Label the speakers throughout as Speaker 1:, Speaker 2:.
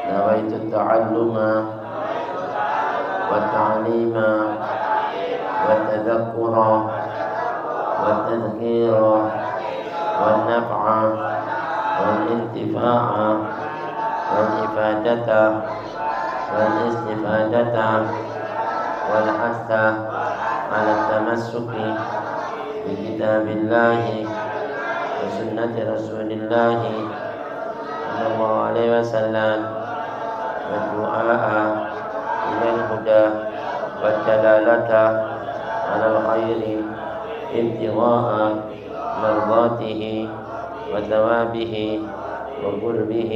Speaker 1: نويت التعلم والتعليم والتذكر والتذكير والنفع والانتفاع والإفادة والاستفادة والحث على التمسك بكتاب الله وسنة رسول الله صلى الله عليه وسلم والدعاء إلى الهدى والدلالة على الخير ابتغاء مرضاته وثوابه وقربه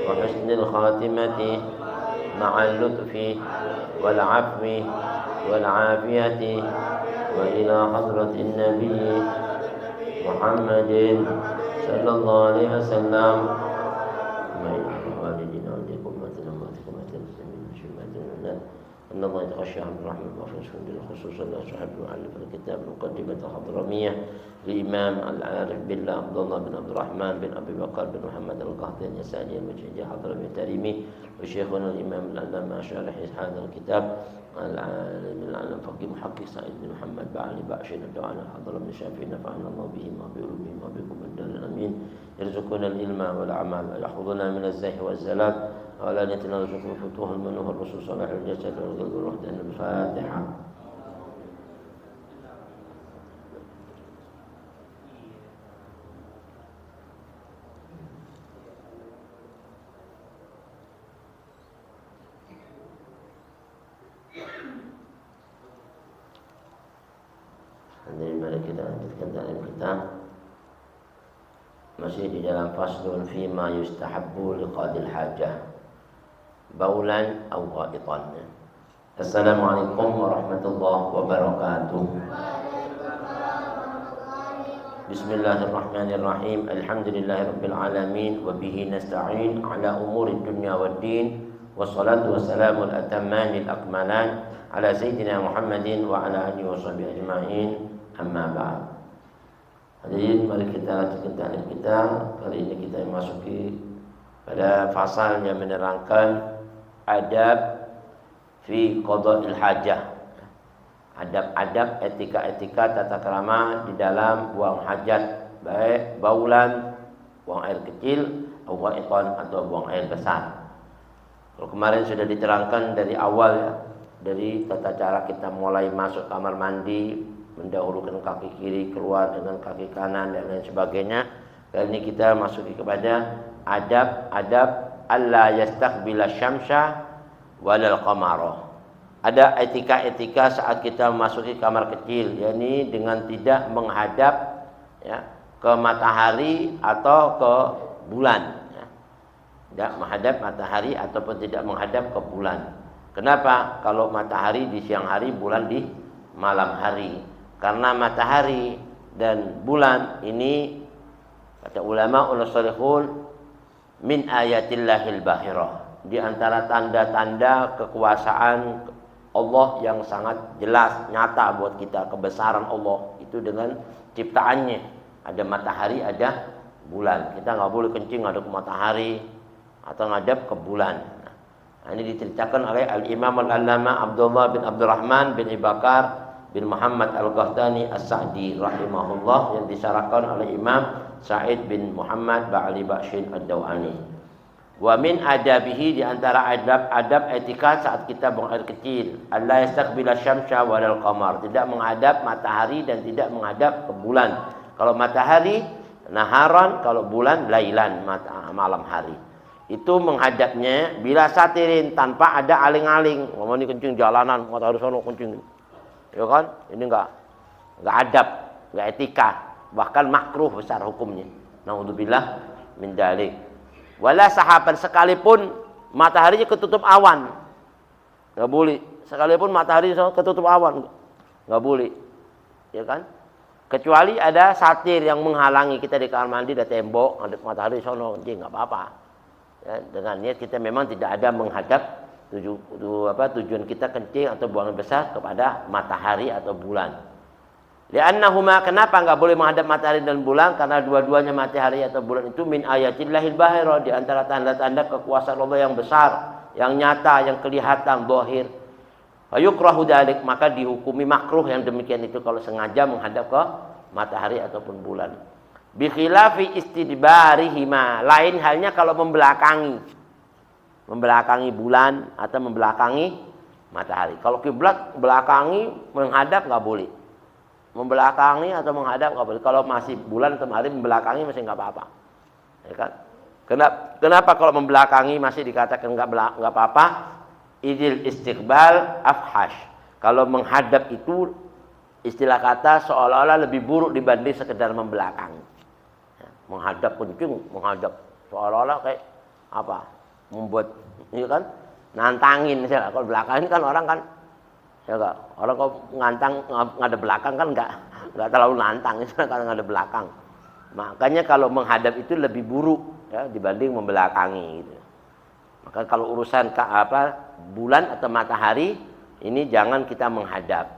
Speaker 1: وحسن الخاتمة مع اللطف والعفو والعافية وإلى حضرة النبي محمد صلى الله عليه وسلم أن الله يتغشى عبد الرحمن الرحيم خصوصا صاحب المؤلف الكتاب مقدمة الحضرمية للإمام العارف بالله عبد الله بن عبد الرحمن بن أبي بكر بن محمد القحطاني الثاني المجيد الحضرمي التريمي وشيخنا الإمام العلامة شارح هذا الكتاب العالم العالم فقيه محقق سعيد بن محمد بعلي باشر الدعاء الحضرمي الشافعي نفعنا الله بهم وبعلومهم وبكم الدار الأمين يرزقنا العلم والعمل ويحفظنا من الزيغ والزلال ولا نتنازل فتوح المنوه الرسول صالح الجسد والقلب والروح الفاتحة. Mari kita lanjutkan dalam kita masih di dalam faslun fima yustahabbu liqadil hajah baulan aw ghaitan. Assalamualaikum warahmatullahi wabarakatuh. Bismillahirrahmanirrahim. Alhamdulillahirabbil alamin wa bihi nasta'in ala umurid dunya waddin. Wassalatu wassalamu al-atammanil akmalan ala sayyidina Muhammadin wa ala alihi wa sahbihi ajma'in. Amma ba'd. Hadirin, mari kita lanjutkan ta'lim kita. Kali ini kita memasuki pada fasal yang menerangkan adab fi qada'il hajah. Adab-adab, etika-etika, tata krama di dalam buang hajat, baik baulan, buang air kecil, atau buang air besar. Kalau kemarin sudah diterangkan dari awal ya, dari tata cara kita mulai masuk kamar mandi, mendahulukan kaki kiri, keluar dengan kaki kanan dan lain sebagainya. Kali ini kita masuki kepada adab alla yastaqbila syamsa walal qamara. Ada etika-etika saat kita memasuki kamar kecil, yakni dengan tidak menghadap ya, ke matahari atau ke bulan ya. Tidak menghadap matahari ataupun tidak menghadap ke bulan. Kenapa? Kalau matahari di siang hari, bulan di malam hari. Karena matahari dan bulan ini kata ulama ul-salihun min ayatillahil bahirah, di antara tanda-tanda kekuasaan Allah yang sangat jelas nyata buat kita, kebesaran Allah itu dengan ciptaannya. Ada matahari, ada bulan. Kita nggak boleh kencing ngadep ke matahari atau ngadep ke bulan. Nah, ini diceritakan oleh al-Imam al-Allama Abdullah bin Abdurrahman bin Ibakar bin Muhammad al-Qahtani as-Sa'di rahimahullah, yang disyarahkan oleh Imam Sa'id bin Muhammad Ba'ali Ba'shin ad-Dawani. Wa min adabihi, di antara adab etika saat kita buang air kecil, alla yastaqbila syamsa walal qamar, tidak menghadap matahari dan tidak menghadap ke bulan. Kalau matahari naharan, kalau bulan lailan, malam hari. Itu menghadapnya bila satirin, tanpa ada aling-aling. Ngomong ini kencing jalanan, matahari sono kencing. Ya kan? Ini enggak adab, enggak etika, bahkan makruh besar hukumnya. Naudzubillah min dzalik. Wala sahaban, sekalipun mataharinya ketutup awan, enggak boleh. Sekalipun matahari ketutup awan, enggak boleh. Ya kan? Kecuali ada satir yang menghalangi kita di kamar mandi, ada tembok, ada matahari sono, enggak apa-apa. Ya, dengan niat kita memang tidak ada menghadap tujuan kita kencing atau buang besar kepada matahari atau bulan. Li'annahuma, kenapa enggak boleh menghadap matahari dan bulan? Karena dua-duanya matahari atau bulan itu min ayatillahil bahira, di antara tanda-tanda kekuasaan Allah yang besar, yang nyata, yang kelihatan, zahir. Fayukrahu dzalik, maka dihukumi makruh yang demikian itu kalau sengaja menghadap ke matahari ataupun bulan. Bi khilafi istidbarihima, lain halnya kalau membelakangi bulan atau membelakangi matahari. Kalau kiblat belakangi, menghadap enggak boleh. Membelakangi atau menghadap nggak boleh. Kalau masih bulan atau matahari membelakangi masih nggak apa-apa, ya kan? Kenapa kalau membelakangi masih dikatakan nggak apa-apa? Idil istiqbal afhash. Kalau menghadap itu istilah kata seolah-olah lebih buruk dibanding sekedar membelakangi. Ya, menghadap kencing, menghadap seolah-olah kayak apa? Membuat, ya kan? Nantangin misalnya. Kalau belakangin kan orang kan, ya enggak, orang kok ngantang ngadep belakang kan enggak terlalu nantang itu kalau ngadep belakang. Makanya kalau menghadap itu lebih buruk ya dibanding membelakangi gitu. Maka kalau urusan bulan atau matahari ini jangan kita menghadap.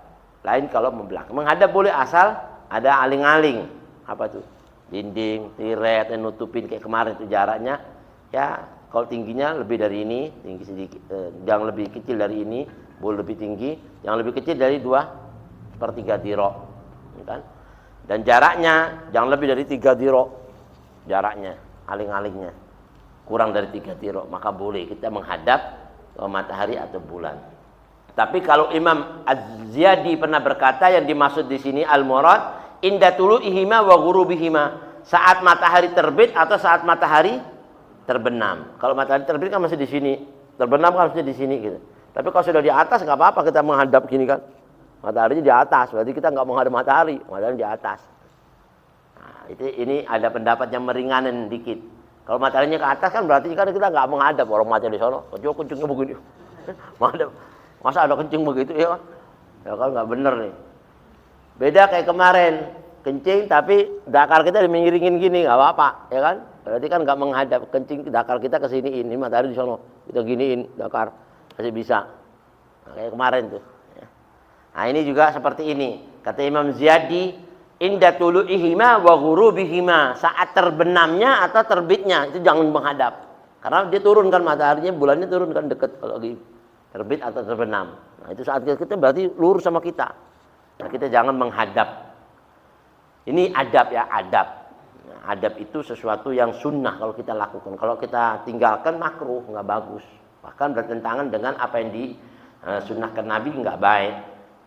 Speaker 1: Lain kalau membelakang. Menghadap boleh asal ada aling-aling. Apa tuh? Dinding, tiret yang nutupin kayak kemarin itu jaraknya ya kalau tingginya lebih dari ini, tinggi sedikit, jangan lebih kecil dari ini, boleh lebih tinggi, jangan lebih kecil dari 2/3 dirok, kan? Dan jaraknya jangan lebih dari 3 dirok, jaraknya, aling-alingnya, kurang dari 3 dirok, maka boleh kita menghadap ke matahari atau bulan. Tapi kalau Imam Az-Ziyadi pernah berkata yang dimaksud di sini al-murad inda tulu'ihima wa ghurubihima, saat matahari terbit atau saat matahari terbenam. Kalau matahari terbit kan masih di sini, terbenam kan masih di sini gitu. Tapi kalau sudah di atas nggak apa-apa kita menghadap gini kan. Mataharinya di atas, berarti kita nggak menghadap matahari, matahari di atas. Nah, ini ada pendapat yang meringanin dikit. Kalau mataharinya ke atas kan berarti kan kita nggak menghadap, orang matahari di sana. Kencingnya begini. Menghadap. Masa ada kencing begitu ya kan? Ya kan nggak bener nih. Beda kayak kemarin, kencing tapi dakar kita dimiringin gini nggak apa-apa, ya kan? Berarti kan nggak menghadap, kencing dakar kita ke sini, ini matahari di sana, kita giniin dakar masih bisa. Nah, kayak kemarin tuh. Ya. Nah ini juga seperti ini. Kata Imam Ziyadi, inda tulu'ihima wa ghurubihima, saat terbenamnya atau terbitnya itu jangan menghadap. Karena dia turun kan mataharinya, bulannya turun kan dekat kalau lagi terbit atau terbenam. Nah itu saat kita berarti lurus sama kita. Nah kita jangan menghadap. Ini adab ya, adab. Adab itu sesuatu yang sunnah kalau kita lakukan. Kalau kita tinggalkan makruh, nggak bagus. Bahkan bertentangan dengan apa yang disunnahkan Nabi, nggak baik.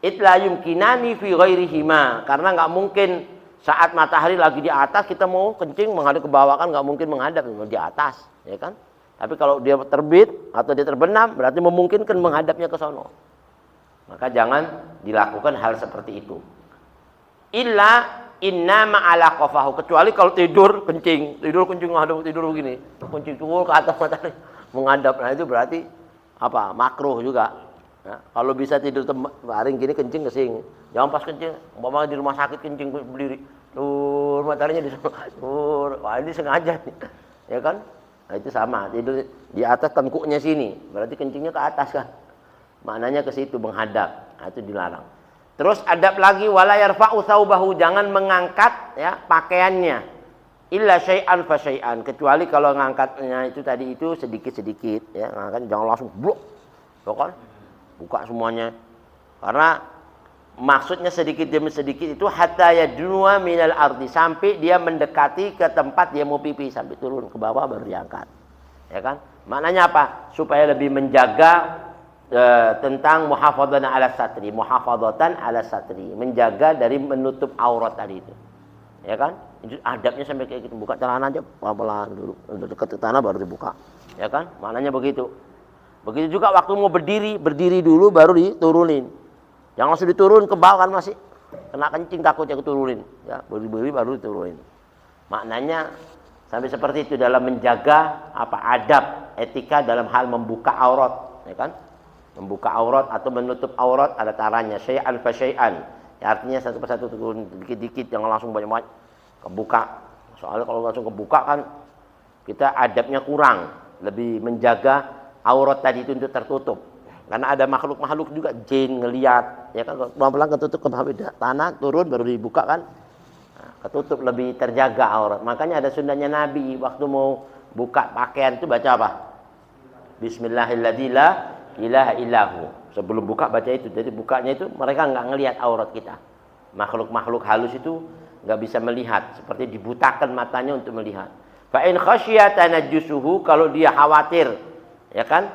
Speaker 1: Itla yumkinani fi ghairihima, karena nggak mungkin saat matahari lagi di atas kita mau kencing menghadap ke bawah kan nggak mungkin menghadap di atas, ya kan? Tapi kalau dia terbit atau dia terbenam berarti memungkinkan menghadapnya ke sono. Maka jangan dilakukan hal seperti itu. Illa inna ma'ala qafahu, kecuali kalau tidur kencing menghadap, tidur begini, kencing turun ke atas matahari menghadap, nah itu berarti apa? Makruh juga. Nah, kalau bisa tidur baring gini kencing ke sini, jangan pas kencing, umpama di rumah sakit kencing berdiri, tur mataharinya di sana, tur, wah ini sengaja nih, ya kan? Nah itu sama, tidur di atas tengkuknya sini, berarti kencingnya ke atas kan? Maknanya ke situ menghadap, nah, itu dilarang. Terus adab lagi wala yarfa'u thawbahu, jangan mengangkat ya pakaiannya illa syai'an fa syai'an, kecuali kalau ngangkatnya itu tadi itu sedikit-sedikit ya, ngangkat jangan langsung blok. Ya kan? Buka semuanya. Karena maksudnya sedikit demi sedikit itu hatta yadnuwa minal ardi, sampai dia mendekati ke tempat dia mau pipi, sampai turun ke bawah baru diangkat. Ya kan? Maknanya apa? Supaya lebih menjaga tentang muhafadzatan ala satri, menjaga dari menutup aurat tadi itu, ya kan? Itu adabnya sampai kayak gitu, buka celana aja pelan-pelan dulu, dekat ke tanah baru dibuka, ya kan? Maknanya begitu. Begitu juga waktu mau berdiri dulu baru diturunin, jangan langsung diturun ke bawah kan masih kena kencing takutnya keturunin, ya berdiri baru diturunin. Maknanya sampai seperti itu dalam menjaga apa adab etika dalam hal membuka aurat, ya kan? Membuka aurat atau menutup aurat ada caranya, syai'an fa syai'an. Ya, artinya satu persatu turun dikit-dikit, jangan langsung banyak-banyak kebuka. Soalnya kalau langsung kebuka kan kita adabnya kurang, lebih menjaga aurat tadi itu untuk tertutup. Karena ada makhluk-makhluk juga, jin ngelihat, ya kan, pelan-pelan ketutup ke tanah, turun baru dibuka kan, nah, ketutup lebih terjaga aurat. Makanya ada sunnahnya Nabi waktu mau buka pakaian itu baca apa? Bismillahirrahmanirrahim, la ilaha illahu. Sebelum buka baca itu. Jadi bukanya itu mereka nggak ngelihat aurat kita. Makhluk-makhluk halus itu nggak bisa melihat, seperti dibutakan matanya untuk melihat. Fa in khasyata najsuhu, kalau dia khawatir, ya kan,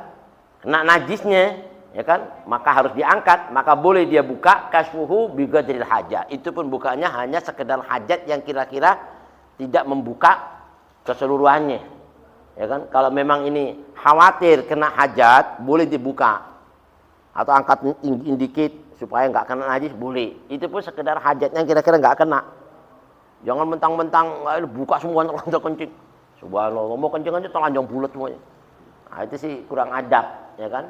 Speaker 1: kena najisnya, ya kan, maka harus diangkat, maka boleh dia buka kasfuhu bi qadril hajat. Itu pun bukanya hanya sekedar hajat yang kira-kira tidak membuka keseluruhannya. Ya kan, kalau memang ini khawatir kena hajat, boleh dibuka. Atau angkat dikit supaya nggak kena najis, boleh. Itu pun sekedar hajatnya kira-kira nggak kena. Jangan mentang-mentang buka semuanya telanjang kencing. Subhanallah, mau kencing aja telanjang bulat semuanya. Nah, itu sih kurang adab. Ya kan?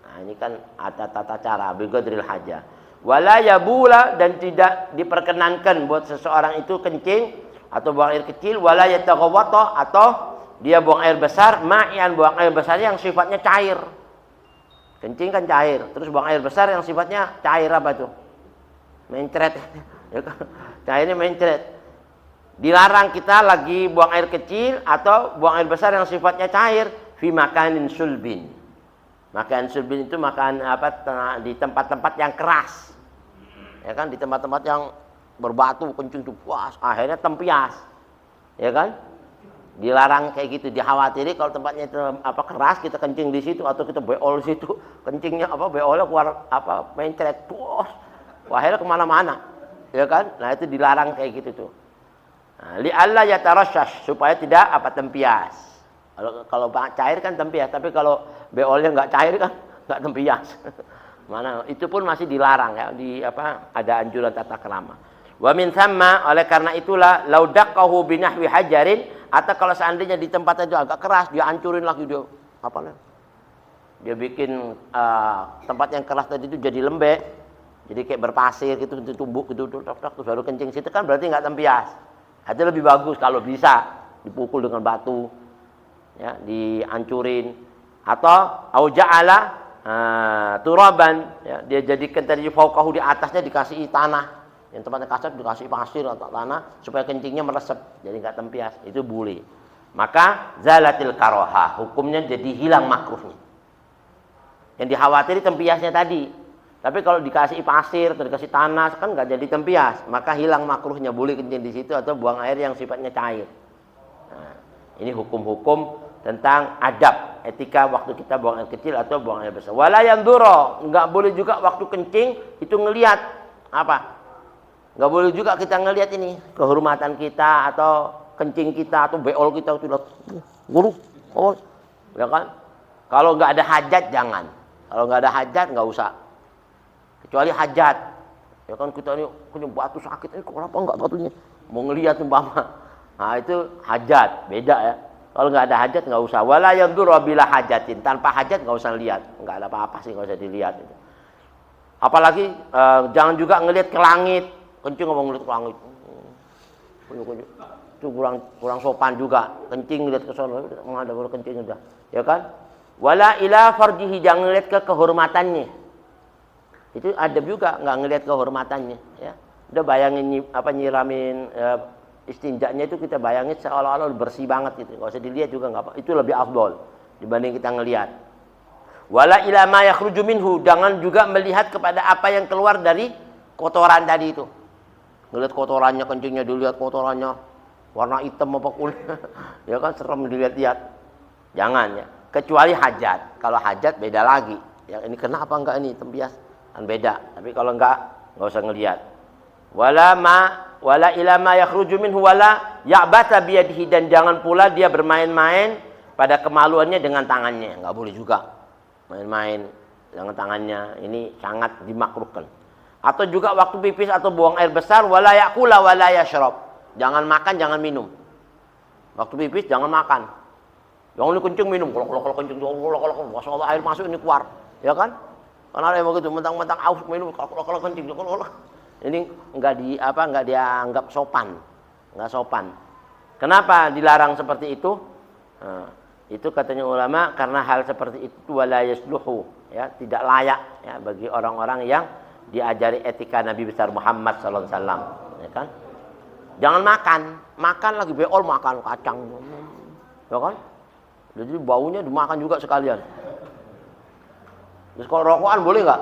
Speaker 1: Nah, ini kan ada tata cara biqadril haja. Wala yabula, dan tidak diperkenankan buat seseorang itu kencing atau buang air kecil, wala yataghawata, atau dia buang air besar, ma'ian, buang air besar yang sifatnya cair. Kencing kan cair, terus buang air besar yang sifatnya cair apa tuh? Mencret. Ya kan? Cairnya mencret. Dilarang kita lagi buang air kecil atau buang air besar yang sifatnya cair fi makanin sulbin. Makan sulbin itu makan apa, di tempat-tempat yang keras, ya kan, di tempat-tempat yang berbatu kencing tuh, puas, akhirnya tempias, ya kan, dilarang kayak gitu. Dikhawatiri kalau tempatnya itu apa keras, kita kencing di situ atau kita beol di situ, kencingnya apa beolnya keluar apa mencret, puas, akhirnya kemana-mana, ya kan. Nah itu dilarang kayak gitu tuh. Nah, li alla yatarashash, supaya tidak apa tempias. Kalau cair kan tempias, tapi kalau beolnya nggak cair kan nggak tempias. Mana itu pun masih dilarang ya, di apa, ada anjuran tata krama. Wa min thamma, oleh karena itulah laudaqahu binahwi hajarin, atau kalau seandainya di tempatnya itu agak keras, dia hancurin lagi, dia apa, dia bikin tempat yang keras tadi itu jadi lembek, jadi kayak berpasir gitu, tumbuk gitu, terus baru kencing situ kan berarti nggak tempias. Itu lebih bagus kalau bisa dipukul dengan batu, ya, dihancurin, atau auja'ala turaban, ya, dia jadikan tadi fauqahu, di atasnya dikasih tanah, yang tempatnya kasar dikasih pasir atau tanah supaya kencingnya meresep, jadi nggak tempias. Itu boleh. Maka zalatil karoha, hukumnya jadi hilang makruhnya. Yang dikhawatiri tempiasnya tadi, tapi kalau dikasih pasir atau dikasih tanah kan nggak jadi tempias, maka hilang makruhnya, boleh kencing di situ atau buang air yang sifatnya cair. Nah, ini hukum-hukum tentang adab etika waktu kita buang air kecil atau buang air besar. Wala yandura, nggak boleh juga waktu kencing itu ngelihat apa? Nggak boleh juga kita ngelihat ini kehormatan kita atau kencing kita atau beol kita itu guru, oh, ya kan? Kalau nggak ada hajat jangan. Kalau nggak ada hajat nggak usah. Kecuali hajat, ya kan, kita ini punya batu sakit, ini kenapa nggak batunya? Mau ngelihat umpama, nah itu hajat, beda ya. Kalau nggak ada hajat nggak usah. Wala yandur bila hajatin, tanpa hajat nggak usah lihat, nggak ada apa-apa sih, nggak usah dilihat. Apalagi jangan juga ngelihat ke langit, kencing ngomong ngelihat ke langit, itu kurang sopan juga. Kencing ngelihat ke sana, ada boleh kencing udah, ya kan? Wala ila farjihi, jangan ngelihat ke kehormatannya. Itu adab juga, nggak ngelihat kehormatannya, ya. Udah bayangin apa, nyiramin istinjaknya itu kita bayangin seolah-olah bersih banget gitu, nggak usah dilihat juga nggak apa, itu lebih afdol dibanding kita ngelihat. Wala ila ma yakhruju minhu, jangan juga melihat kepada apa yang keluar dari kotoran tadi itu. Ngelihat kotorannya, kencingnya dilihat kotorannya warna hitam apa kulit, ya kan, serem dilihat-lihat. Jangan, ya, kecuali hajat. Kalau hajat beda lagi, yang ini kenapa enggak ini tempias kan beda, tapi kalau enggak usah ngelihat. Wala ila ma yakhruju minhu wala ya'bata biyadihi, dan jangan pula dia bermain-main pada kemaluannya dengan tangannya, enggak boleh juga main-main dengan tangannya, ini sangat dimakruhkan. Atau juga waktu pipis atau buang air besar, wala ya'kula wala yashrab, jangan makan, jangan minum. Waktu pipis jangan makan, jangan lu kencing minum, kalau kencing, masalah air masuk ini keluar, ya kan? Karena ada yang begitu, mentang-mentang aus minum, kalau kencing, ini enggak dianggap sopan, enggak sopan. Kenapa dilarang seperti itu? Nah, Itu katanya ulama karena hal seperti itu wala yasluhu, ya, tidak layak ya bagi orang-orang yang diajari etika Nabi besar Muhammad sallallahu alaihi wasallam, ya kan? Jangan makan lagi beol makan kacang. Ya kan? Jadi baunya dimakan juga sekalian. Terus kalau rokokan boleh nggak?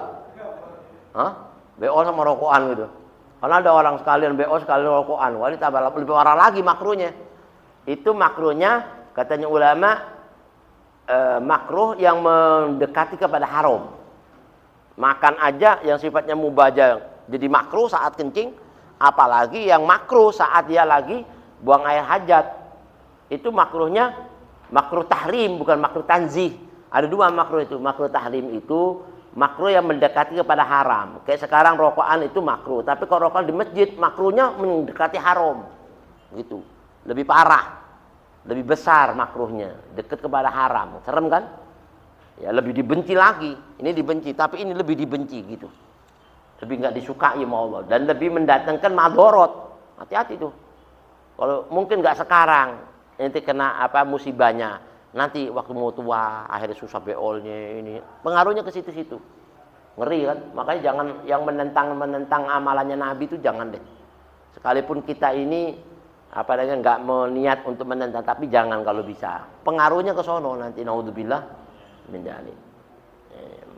Speaker 1: Hah? BO sama rokokan gitu. Karena ada orang sekalian BO sekalian rokokan. Wah, ini tambah lebih parah lagi makruhnya. Itu makruhnya katanya ulama makruh yang mendekati kepada haram. Makan aja yang sifatnya mubah jadi makruh saat kencing, apalagi yang makruh saat dia lagi buang air hajat. Itu makruhnya makruh tahrim, bukan makruh tanzih. Ada dua makruh itu. Makruh tahrim itu makruh yang mendekati kepada haram. Kayak sekarang rokokan itu makruh, tapi kalau rokokan di masjid makruhnya mendekati haram. Gitu. Lebih parah. Lebih besar makruhnya, dekat kepada haram. Serem kan? Ya lebih dibenci lagi. Ini dibenci, tapi ini lebih dibenci gitu. Lebih nggak disukai sama Allah dan lebih mendatangkan madorot. Hati-hati tuh. Kalau mungkin nggak sekarang, nanti kena apa musibahnya. Nanti waktu mau tua, akhirnya susah beolnya ini. Pengaruhnya ke situ-situ. Ngeri kan? Makanya jangan yang menentang amalannya Nabi itu jangan deh. Sekalipun kita ini apa namanya nggak meniat untuk menentang, tapi jangan kalau bisa. Pengaruhnya ke sono nanti naudzubillah menjadi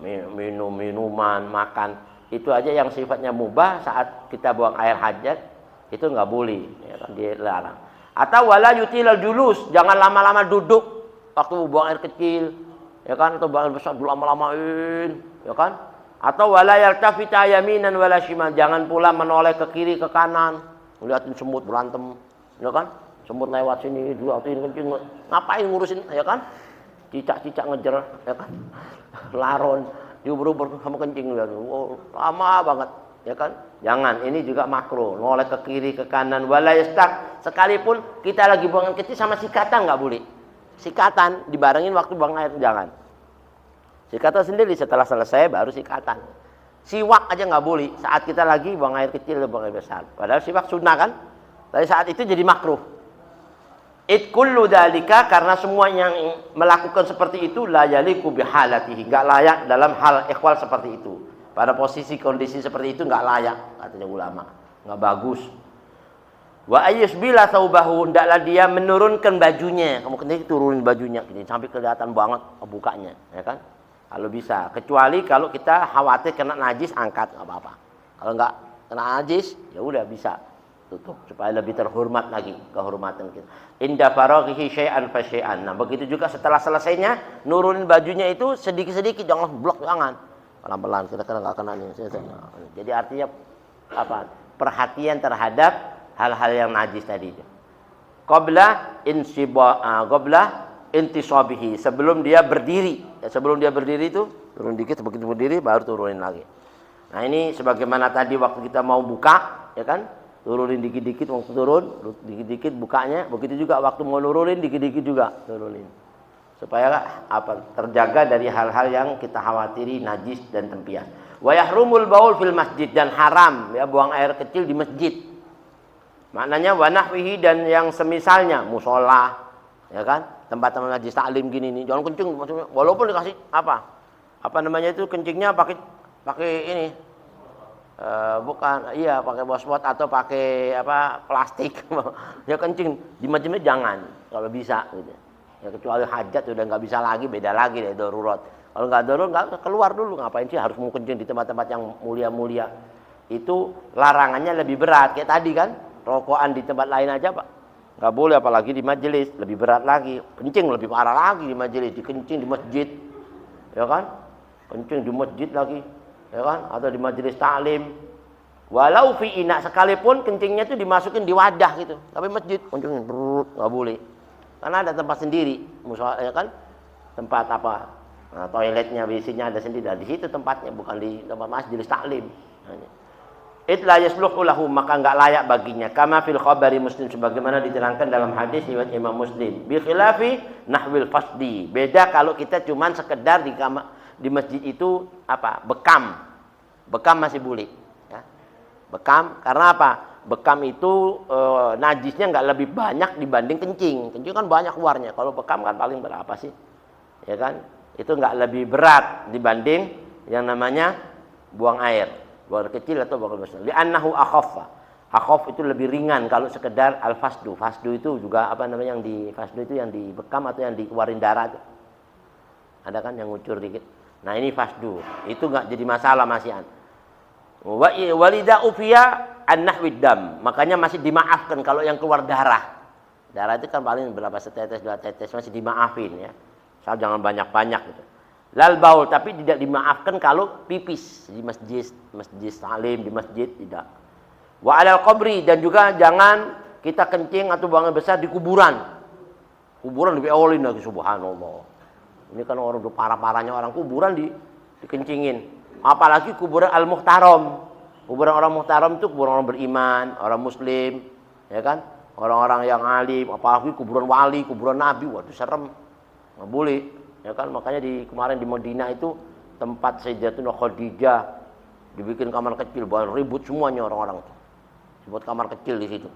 Speaker 1: minuman, makan itu aja yang sifatnya mubah saat kita buang air hajat itu nggak boleh, ya kan, dilarang. Atau wala yutilal julus, jangan lama-lama duduk waktu buang air kecil, ya kan, atau buang air besar lama-lamain, ya kan. Atau wala yaltafita yaminan wala shimal, jangan pula menoleh ke kiri ke kanan, ngeliatin semut berantem, ya kan. Semut lewat sini, dua ini kencing, ngapain ngurusin, ya kan? Cicak-cicak ngejer, ya kan? Laron, diubur-ubur sama kencing, oh, lama banget, ya kan? Jangan, ini juga makruh, noleh ke kiri ke kanan, wala yastak, sekalipun kita lagi buangan kecil sama sikatan nggak boleh. Sikatan dibarengin waktu buang air, jangan. Sikatan sendiri setelah selesai baru sikatan. Siwak aja nggak boleh saat kita lagi buang air kecil atau buang air besar. Padahal siwak sunnah kan? Tapi saat itu jadi makruh. It kullu dalika, karena semua yang melakukan seperti itu la yaliku bihalatihi, enggak layak dalam hal ikhwal seperti itu. Pada posisi kondisi seperti itu enggak layak katanya ulama, enggak bagus. Wa ayyusbila thawbahu, hendaklah dia menurunkan bajunya. Kamu kena turunin bajunya gini sampai kelihatan banget bukanya, ya kan? Kalau bisa, kecuali kalau kita khawatir kena najis, angkat enggak apa-apa. Kalau enggak kena najis ya udah bisa tutup supaya lebih terhormat lagi kehormatan kita. Inda faraghihi syai'an fa syai'an. Nah, begitu juga setelah selesainya nurunin bajunya itu sedikit-sedikit, jangan blok, jangan. Pelan-pelan, kita kena enggak kena nih. Jadi artinya apa? Perhatian terhadap hal-hal yang najis tadi itu. Qabla intisabihi, sebelum dia berdiri. Ya, sebelum dia berdiri itu turun dikit, begitu berdiri baru turunin lagi. Nah, ini sebagaimana tadi waktu kita mau buka, ya kan? Turunin dikit-dikit waktu turun, dikit-dikit bukanya, begitu juga waktu mau nurunin dikit-dikit juga turunin. Supaya apa? Terjaga dari hal-hal yang kita khawatiri najis dan tempian. Wa yahrumul baul fil masjid, dan haram ya buang air kecil di masjid. Maknanya wa nahwihi, dan yang semisalnya, musola, ya kan? Tempat-tempat najis taklim gini nih, jangan kencing maksudnya, walaupun dikasih apa? Apa namanya itu kencingnya pakai ini. Bukan, iya pakai bosbot atau pakai apa plastik. Ya kencing di masjidnya jangan kalau bisa gitu. Ya kecuali hajat udah nggak bisa lagi, beda lagi deh, darurat. Kalau nggak darurat nggak keluar dulu, ngapain sih harus mau kencing di tempat-tempat yang mulia-mulia. Itu larangannya lebih berat kayak tadi kan, rokokan di tempat lain aja Pak nggak boleh, apalagi di majelis lebih berat lagi. Kencing lebih parah lagi di majelis, dikencing di masjid, ya kan? Kencing di masjid lagi, ya kan? Atau di majelis taklim. Walau fi ina, sekalipun kencingnya itu dimasukin di wadah gitu, tapi masjid kencingnya nggak boleh, karena ada tempat sendiri, musola, ya kan? Tempat apa? Nah, toiletnya, WC-nya ada sendiri, di situ tempatnya, bukan di tempat majelis taklim. Itla yasluhu lahu, maka enggak layak baginya, kama fil khabari Muslim, sebagaimana diterangkan dalam hadis riwayat Imam Muslim. Bi khilafi nahwil fasdi, beda kalau kita cuman sekedar di masjid itu apa? Bekam masih boleh, ya. Bekam karena apa? bekam itu najisnya nggak lebih banyak dibanding kencing. Kencing kan banyak keluarnya. Kalau bekam kan paling berapa sih? Ya kan? Itu nggak lebih berat dibanding yang namanya buang air. Buang air kecil atau buang air besar. Li'annahu akhaffa. Akhaf itu lebih ringan kalau sekedar al-fasdu. Fasdu itu juga apa namanya yang di fasdu itu yang di bekam atau yang dikeluarin darah tuh. Ada kan yang ngucur dikit. Nah, ini fasdu. Itu nggak jadi masalah masihan. Walida ufiya an-nahwid dam. Makanya masih dimaafkan kalau yang keluar darah. Darah itu kan paling berapa setetes, 2 tetes masih dimaafin ya. Asal jangan banyak-banyak gitu. Lal baul, tapi tidak dimaafkan kalau pipis di masjid salim, di masjid tidak. Wa alal qabri, dan juga jangan kita kencing atau buang air besar di kuburan. Kuburan dipeolin lagi, subhanallah. Ini kan orang udah parah-parahnya orang kuburan dikencingin. Apalagi kuburan al-muhtaram. Kuburan orang muhtaram itu kuburan orang beriman, orang muslim, ya kan? Orang-orang yang alim, apalagi kuburan wali, kuburan nabi, waduh serem. Nggak boleh, ya kan? Makanya kemarin di Madinah itu tempat Sayyidatuna Khadijah dibikin kamar kecil, ribut semuanya orang-orang. Buat kamar kecil di situ.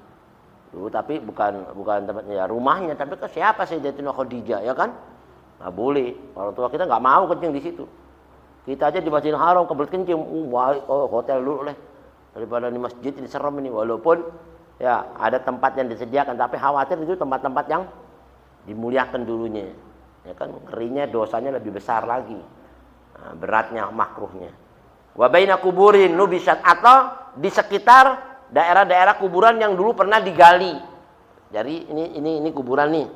Speaker 1: Tapi bukan tempatnya ya, rumahnya, tapi ke siapa Sayyidatuna Khadijah, ya kan? Nggak boleh. Orang tua kita nggak mau kencing di situ. Kita aja di Masjidil Haram kebelet kencing, hotel dulu deh. Daripada di masjid ini serem ini, walaupun ya ada tempat yang disediakan, tapi khawatir itu tempat-tempat yang dimuliakan dulunya. Ya kan, ngerinya dosanya lebih besar lagi. Nah, beratnya makruhnya. Wa baina kuburin nubisat, atau di sekitar daerah-daerah kuburan yang dulu pernah digali. Jadi ini kuburan nih.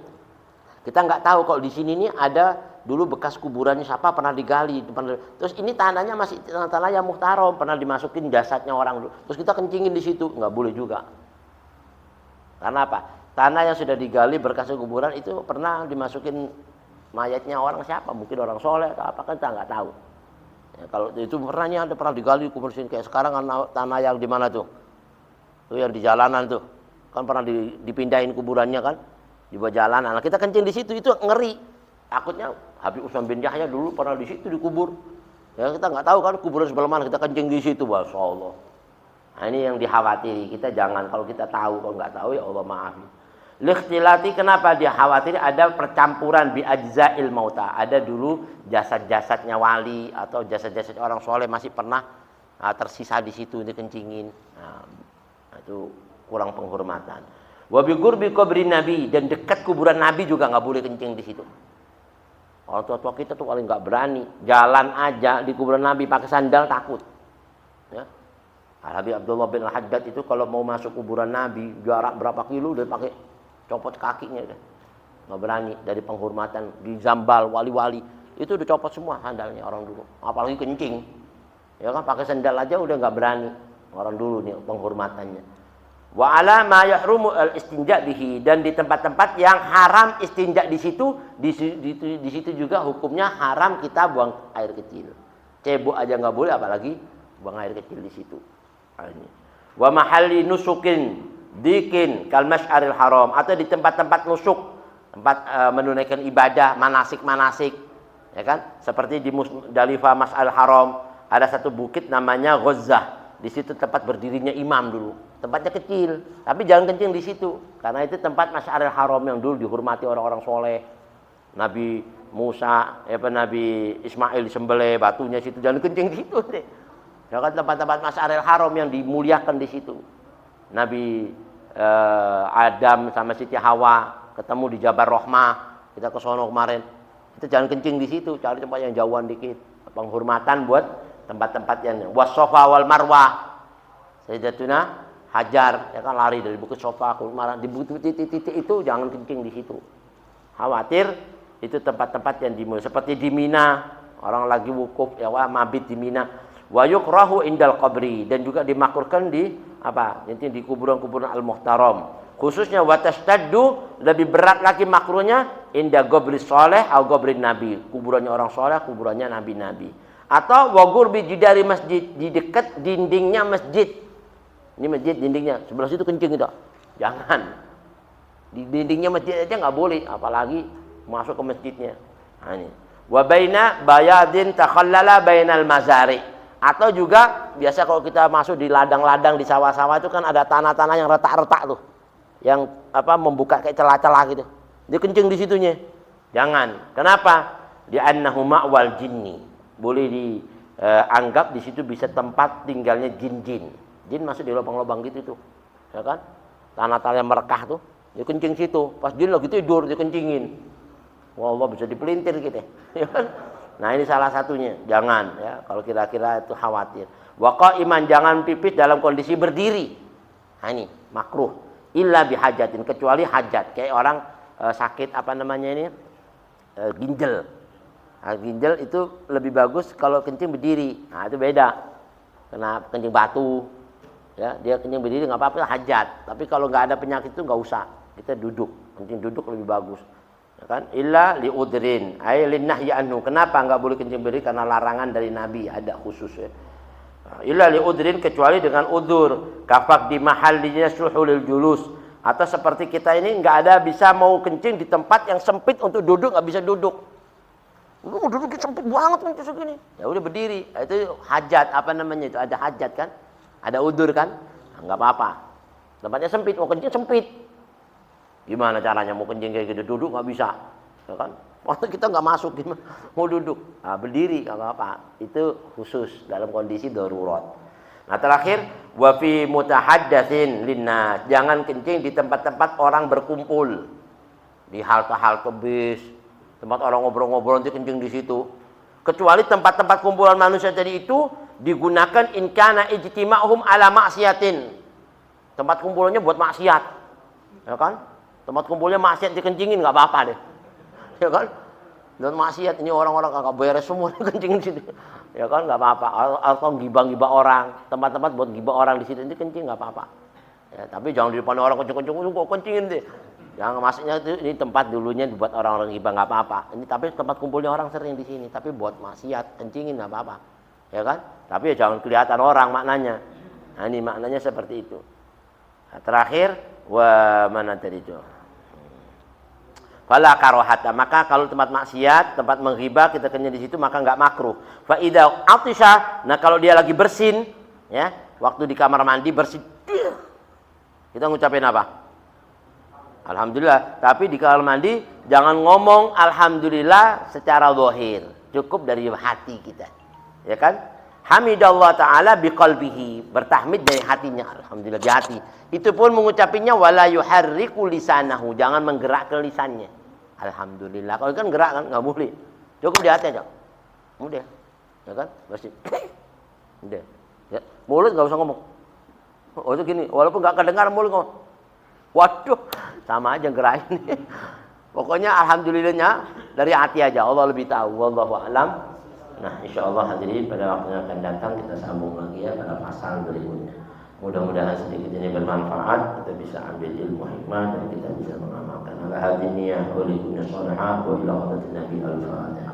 Speaker 1: Kita nggak tahu kalau di sini nih ada dulu bekas kuburannya siapa pernah digali. Terus ini tanahnya masih tanah yang muhtaram, pernah dimasukin jasadnya orang dulu. Terus kita kencingin di situ, nggak boleh juga. Karena apa? Tanah yang sudah digali bekas kuburan itu pernah dimasukin mayatnya orang siapa? Mungkin orang soleh atau apa, kan kita nggak tahu. Ya, kalau itu pernah digali kubur sini, kayak sekarang kan tanah yang di mana tuh? Tuh yang di jalanan tuh, kan pernah dipindahin kuburannya kan, di bawah jalanan. Nah, kita kencing di situ itu ngeri. Takutnya Habib Utsman bin Yahya dulu pernah di situ dikubur. Ya kita nggak tahu kan kuburan sebelah mana, kita kencing di situ, masya Allah. Nah, ini yang dikhawatiri. Kita jangan, kalau kita tahu, kalau nggak tahu ya Allah maafin. Likhtilati, kenapa dia khawatir ada percampuran bi ajza'il mauta. Ada dulu jasad-jasadnya wali atau jasad-jasad orang soleh masih pernah tersisa di situ dikencingin. Nah, itu kurang penghormatan. Wa bi qurbi qabri nabi, dan dekat kuburan nabi juga nggak boleh kencing di situ. Orang tua-tua kita tuh paling nggak berani jalan aja di kuburan nabi pakai sandal, takut. Ya. Habib Abdullah bin Al-Haddad itu kalau mau masuk kuburan nabi jarak berapa kilo udah pakai copot kakinya udah. Nggak berani, dari penghormatan di Zambal wali-wali itu udah copot semua sandalnya orang dulu. Apalagi kencing. Ya kan pakai sandal aja udah nggak berani. Orang dulu nih penghormatannya. Wa ala ma yahrumu al-istinja bihi, dan di tempat-tempat yang haram istinja di situ, di situ juga hukumnya haram kita buang air kecil. Cebok aja nggak boleh, apalagi buang air kecil di situ. Wa mahalli nusukin dikin kal masy'aril haram, atau di tempat-tempat nusuk, tempat menunaikan ibadah, manasik-manasik, ya kan? Seperti di Musdalifah Masy'aril Haram ada satu bukit namanya Ghazzah. Di situ tempat berdirinya imam dulu. Tempatnya kecil, tapi jangan kencing di situ. Karena itu tempat Masy'aril Haram yang dulu dihormati orang-orang soleh. Nabi Musa, Nabi Ismail disembelih batunya situ, jangan kencing di situ deh. Jangan tempat-tempat Masy'aril Haram yang dimuliakan di situ. Nabi Adam sama Siti Hawa ketemu di Jabal Rahmah, kita ke sono kemarin. Kita jangan kencing di situ, cari tempat yang jauhan dikit. Penghormatan buat tempat-tempat yang was-Safa wal Marwah. Sayyidatuna Hajar, ya kan, lari dari bukit Safa ke Marwah, di titik-titik itu jangan kencing di situ. Khawatir itu tempat-tempat yang dimulai, seperti di Mina, orang lagi wukuf ya mabit di Mina. Wa yukrahu indal qabri, dan juga dimakruhkan di nanti di kuburan-kuburan al-muhtaram. Khususnya watastaddu, lebih berat lagi makruhnya inda qabri saleh atau qabri nabi, kuburannya orang soleh, kuburannya nabi-nabi. Atau wagur bijidari masjid, di dekat dindingnya masjid. Ini masjid dindingnya, sebelah situ kencing itu. Jangan. Di dindingnya masjid aja nggak boleh, apalagi masuk ke masjidnya. Nah, ini. Wa baina bayadin takhallala bainal mazari,
Speaker 2: Atau juga biasa kalau kita masuk di ladang-ladang di sawah-sawah itu kan ada tanah-tanah yang retak-retak tuh, yang membuka kayak celah-celah gitu. Dia kencing di situnya. Jangan. Kenapa? Li'annahu ma'wal jinni. Boleh dianggap di situ bisa tempat tinggalnya jin-jin. Jin masuk di lubang-lubang gitu tuh, ya kan? Tanah-tanah yang merekah tuh, dia kencing situ. Pas jin lagi tidur dia kencingin. Wah, Allah bisa dipelintir gitu, ya kan? Nah ini salah satunya, jangan ya kalau kira-kira itu khawatir. Waqa iman, jangan pipis dalam kondisi berdiri. Nah ini makruh. Illa bihajatin, kecuali hajat. Kayak orang sakit ginjal. Nah, ginjal itu lebih bagus kalau kencing berdiri. Nah itu beda. Kena kencing batu, ya dia kencing berdiri nggak apa-apa hajat. Tapi kalau nggak ada penyakit itu nggak usah. Kita duduk, kencing duduk lebih bagus. Ya kan? Illa liudrin, ay linnahyi anhu. Kenapa enggak boleh kencing berdiri? Karena larangan dari Nabi, ada khusus ya. Illa liudrin, kecuali dengan udzur, kafak di mahallinya suhulil julus, atau seperti kita ini enggak ada bisa mau kencing di tempat yang sempit untuk duduk, enggak bisa duduk. Duduk sempit banget kan segini. Ya udah berdiri. Itu hajat itu ada hajat kan? Ada udzur kan? Enggak apa-apa. Tempatnya sempit, mau kencing sempit. Gimana caranya mau kencing kayak gitu? Duduk nggak bisa, ya kan? Waktu kita nggak masuk, gimana? Mau duduk, nah, berdiri nggak apa-apa. Itu khusus dalam kondisi darurat. Nah terakhir, wa fi mutahaddatsin linnas, jangan kencing di tempat-tempat orang berkumpul, di halte-halte bis, tempat orang ngobrol-ngobrol nanti kencing di situ. Kecuali tempat-tempat kumpulan manusia tadi itu digunakan in kana ijtima'hum ala maksiatin. Tempat kumpulannya buat maksiat, ya kan? Tempat kumpulnya maksiat dikencingin nggak apa-apa deh, ya kan? Dan maksiat ini orang-orang kagak beres semua kencingin di situ, ya kan? Nggak apa-apa. Atau gibah-gibah orang, tempat-tempat buat gibah orang di situ ini kencing nggak apa-apa. Ya, tapi jangan di depan orang kencing-kencing, kok kencingin deh. Yang maksudnya itu ini tempat dulunya dibuat orang-orang gibah nggak apa-apa. Ini tapi tempat kumpulnya orang sering di sini, tapi buat maksiat kencingin nggak apa-apa, ya kan? Tapi ya jangan kelihatan orang maknanya. Nah ini maknanya seperti itu. Nah, terakhir, mana tadi itu? Fala karohata, maka kalau tempat maksiat, tempat menghibah kita kenyang di situ maka enggak makruh. Fa idza atisha, nah kalau dia lagi bersin, ya, waktu di kamar mandi bersin, kita ngucapin apa? Alhamdulillah. Tapi di kamar mandi jangan ngomong alhamdulillah secara zahir, cukup dari hati kita, ya kan? Hamidallah ta'ala biqalbihi, bertahmid dari hatinya, alhamdulillah di hati. Itu pun mengucapinya wala yuharriku lisanahu, jangan menggerakkan lisannya. Alhamdulillah. Kalau kan gerak kan enggak boleh. Cukup di hati aja. Udah. Ya kan? Bersih. Udah. Ya, mulut enggak usah ngomong. Oh itu gini, walaupun enggak kedengar mulut ngomong. Waduh, sama aja gerakin. Pokoknya alhamdulillahnya dari hati aja. Allah lebih tahu. Wallahu a'lam. Nah, insyaallah hadirin pada waktu yang akan datang kita sambung lagi ya pada pasal berikutnya. Mudah-mudahan sedikit ini bermanfaat, kita bisa ambil ilmu hikmah dan kita bisa mengamalkan. Ala hadiniyah wa likulli salihah wa ila wadatin nabi al-fatihah.